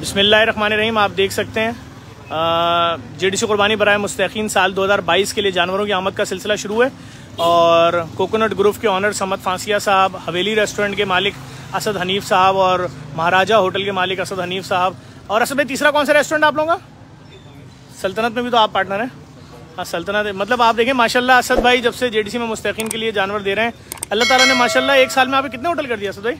बिस्मिल्लाहिर्रहमानिर्रहीम। आप देख सकते हैं JDC कुर्बानी बराए मुस्तहक़ीन साल 2022 के लिए जानवरों की आमद का सिलसिला शुरू है और कोकोनट ग्रुप के ऑनर समद फांसिया साहब, हवेली रेस्टोरेंट के मालिक असद हनीफ साहब और महाराजा होटल के मालिक असद हनीफ साहब। और असद भाई तीसरा कौन सा रेस्टोरेंट आप लोगों का? सल्तनत में भी तो आप पार्टनर हैं। हाँ सल्तनत, मतलब आप देखें माशाल्लाह असद भाई जब से JDC में मुस्तहक़ीन के लिए जानवर दे रहे हैं, अल्लाह ताला ने माशाल्लाह एक साल में आप कितने होटल कर दिया असद भाई?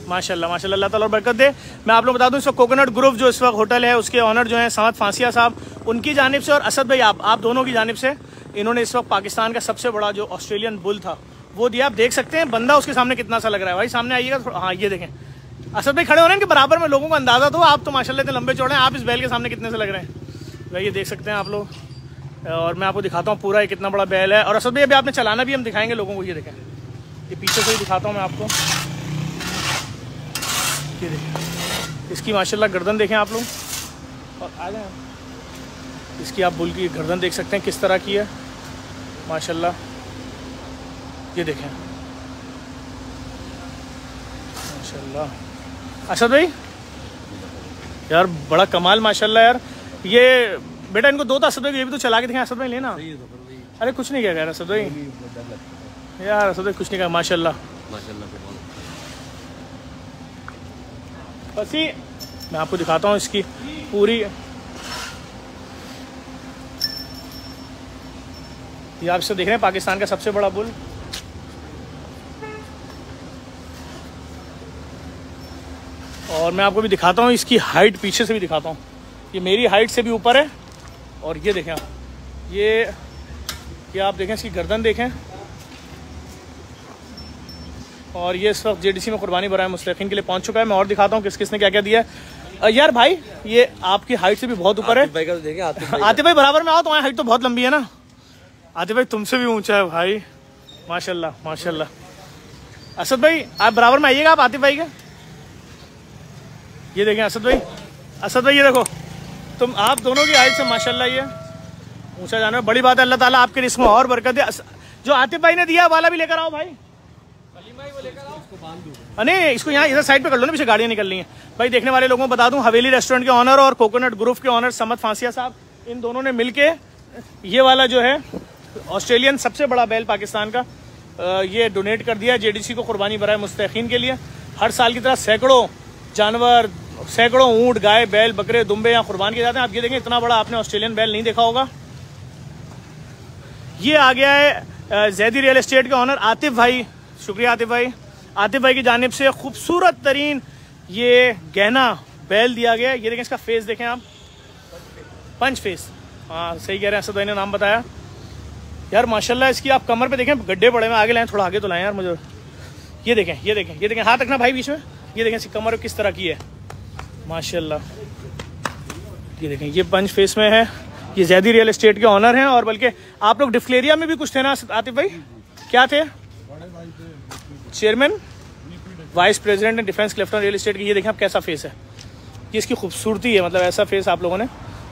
माशाल्लाह माशाल्लाह, अल्लाह ताला बरकत दे। मैं आप लोग बता दूं इस वक्त कोकोनट ग्रुप जो इस वक्त होटल है उसके ऑनर जो हैं समद फांसिया साहब, उनकी जानिब से और असद भाई आप दोनों की जानिब से इन्होंने इस वक्त पाकिस्तान का सबसे बड़ा जो ऑस्ट्रेलियन बुल था वो दिया। आप देख सकते हैं बंदा उसके सामने कितना सा लग रहा है भाई। सामने आइएगा। हाँ ये देखें असद भाई खड़े हो रहे हैं कि बराबर में लोगों को अंदाजा तो आप तो माशाल्लाह इतने लंबे चौड़े हैं, आप इस बैल के सामने कितने से लग रहे हैं भाई ये देख सकते हैं आप लोग। और मैं आपको दिखाता हूँ पूरा ये कितना बड़ा बैल है। और असद भाई अभी आपने चलाना भी हम दिखाएंगे लोगों को। ये देखें, ये पीछे से ही दिखाता हूँ मैं आपको। ये देखें इसकी माशाल्लाह गर्दन देखें आप लोग, और आ जाए इसकी आप बुल की गर्दन देख सकते हैं किस तरह की है माशाल्लाह। ये देखें माशाल्लाह। असद भाई यार बड़ा कमाल माशाल्लाह यार। ये बेटा इनको दो तो असद भाई, ये भी तो चला के देखें असद भाई, लेना। अरे कुछ नहीं कह असद भाई यार, असद भाई कुछ नहीं कहा माशाल्लाह बस ही मैं आपको दिखाता हूँ इसकी पूरी। ये आप से देख रहे हैं पाकिस्तान का सबसे बड़ा बुल। और मैं आपको भी दिखाता हूँ इसकी हाइट, पीछे से भी दिखाता हूँ। ये मेरी हाइट से भी ऊपर है। और ये देखें आप, ये आप देखें इसकी गर्दन देखें। और ये इस वक्त JDC में कुर्बानी बराए मुस्तहक़ीन के लिए पहुंच चुका है। मैं और दिखाता हूँ किस किस ने क्या क्या दिया है। यार भाई ये आपकी हाइट से भी बहुत ऊपर है। आतिफ भाई बराबर में आओ, तुम्हारी हाइट तो बहुत लंबी है ना। आतिफ भाई तुमसे भी ऊंचा है भाई माशाल्लाह माशाल्लाह। असद भाई आप बराबर में आइएगा आप आतिफ भाई के। ये देखें असद भाई ये देखो तुम, आप दोनों की हाइट से माशाल्लाह ये ऊंचा जानवर, बड़ी बात है। अल्लाह ताला आपके रिस्क में और बरकत दे। जो आतिफ भाई ने दिया वाला भी लेकर आओ भाई। नहीं इसको यहाँ इधर साइड पे कर लो ना, पीछे गाड़ियाँ निकल रही हैं भाई। देखने वाले लोगों को बता दूं हवेली रेस्टोरेंट के ऑनर और कोकोनट ग्रुप के ऑनर समद फांसिया साहब, इन दोनों ने मिलके ये वाला जो है ऑस्ट्रेलियन सबसे बड़ा बैल पाकिस्तान का ये डोनेट कर दिया JDC को कुर्बानी बराए मुस्तहक़ीन के लिए। हर साल की तरह सैकड़ों जानवर, सैकड़ों ऊँट, गाय, बैल, बकरे, दुम्बे यहाँ कुर्बान किए जाते हैं। आप ये देखें इतना बड़ा आपने ऑस्ट्रेलियन बैल नहीं देखा होगा। ये आ गया है जैदी रियल एस्टेट के ऑनर आतिफ भाई, शुक्रिया आतिफ भाई। आतिफ भाई की जानिब से खूबसूरत तरीन ये गहना बैल दिया गया है। ये देखें इसका फेस देखें आप, पंच फेस। हाँ सही कह रहे हैं असद भाई ने नाम बताया यार माशाल्लाह। इसकी आप कमर पे देखें गड्ढे पड़े हैं, आगे लाएं थोड़ा आगे तो लाएं यार मुझे। ये देखें हाथ रखना भाई बीच में। ये देखें इसकी कमर किस तरह की है माशाल्लाह। ये देखें ये पंच फेस में है। ये जैदी रियल एस्टेट के ऑनर हैं। और बल्कि आप लोग डिफ्लेरिया में भी कुछ थे ना आतिफ भाई, क्या थे? Chairman, vice president defence Clifton real estate की। ये देखें आप कैसा फेस है, ये इसकी खूबसूरती है, मतलब ऐसा फेस आप लोगों ने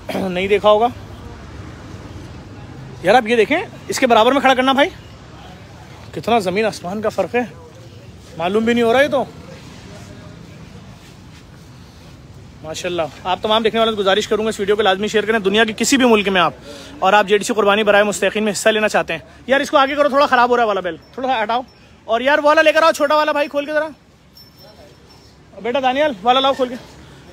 नहीं देखा होगा यार। आप ये देखें इसके बराबर में खड़ा करना भाई, कितना ज़मीन आसमान का फ़र्क है, मालूम भी नहीं हो रहा है तो माशाल्लाह। आप तमाम देखने वालों से गुजारिश करूंगा इस वीडियो को लाजमी शेयर करें दुनिया के किसी भी मुल्क में आप, और आप JDC कुर्बानी बराए मुस्तहक़ीन में हिस्सा लेना चाहते हैं। यार इसको आगे करो, थोड़ा ख़राब हो रहा है वाला बैल, थोड़ा हटाओ। और यार वाला लेकर आओ, छोटा वाला भाई खोल के ज़रा, बेटा दानियल वाला लाओ खोल के।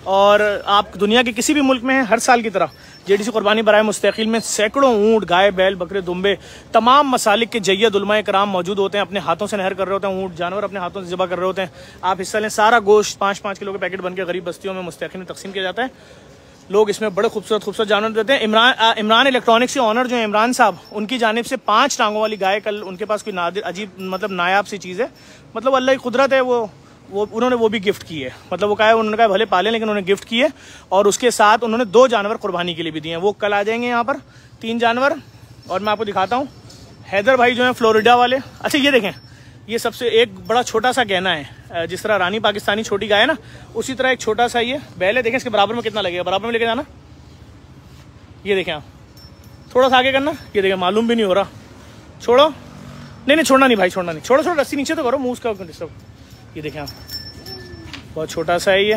और आप दुनिया के किसी भी मुल्क में हैं, हर साल की तरह JDC कुर्बानी बराए मुस्तहक़ीन में सैकड़ों ऊँट, गाय, बैल, बकरे, दुम्बे, तमाम मसालिक के जय्यद उलमाए कराम मौजूद होते हैं। अपने हाथों से नहर कर रहे होते हैं, ऊँट जानवर अपने हाथों से ज़िबा कर रहे होते हैं। आप हिस्सा लें। सारा गोश्त 5-5 किलो के पैकेट बन के गरीब बस्तियों में मुस्तहक़ीन में तकसीम किया जाता है। लोग इसमें बड़े खूबसूरत जानवर देते हैं। इमरान इलेक्ट्रॉनिक्स के ऑनर जो है इमरान साहब, उनकी जानिब से 5 टांगों वाली गाय, कल उनके पास कोई नादिर अजीब मतलब नायाब सी चीज़ है, मतलब अल्लाह की कुदरत है, वो उन्होंने वो भी गिफ्ट की है। मतलब वो उन्होंने कहा भले पाले लेकिन उन्होंने गिफ्ट की है। और उसके साथ उन्होंने 2 जानवर कुर्बानी के लिए भी दिए हैं, वो कल आ जाएंगे यहाँ पर 3 जानवर। और मैं आपको दिखाता हूँ हैदर भाई जो है फ्लोरिडा वाले। अच्छा ये देखें, ये सबसे एक बड़ा छोटा सा गहना है, जिस तरह रानी पाकिस्तानी छोटी गाय है ना, उसी तरह एक छोटा सा ये बैल है। देखें इसके बराबर में कितना लगेगा, बराबर में लेके जाना। ये देखें आप, थोड़ा सा आगे करना। ये देखें मालूम भी नहीं हो रहा, छोड़ो। नहीं छोड़ना नहीं भाई, छोड़ना नहीं, छोड़ो रस्सी नीचे तो करो, मुँह उसका डिस्टर्ब। ये देखें आप बहुत छोटा सा है ये,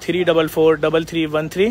344 3313.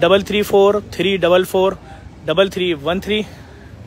334 344 3313.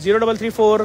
0334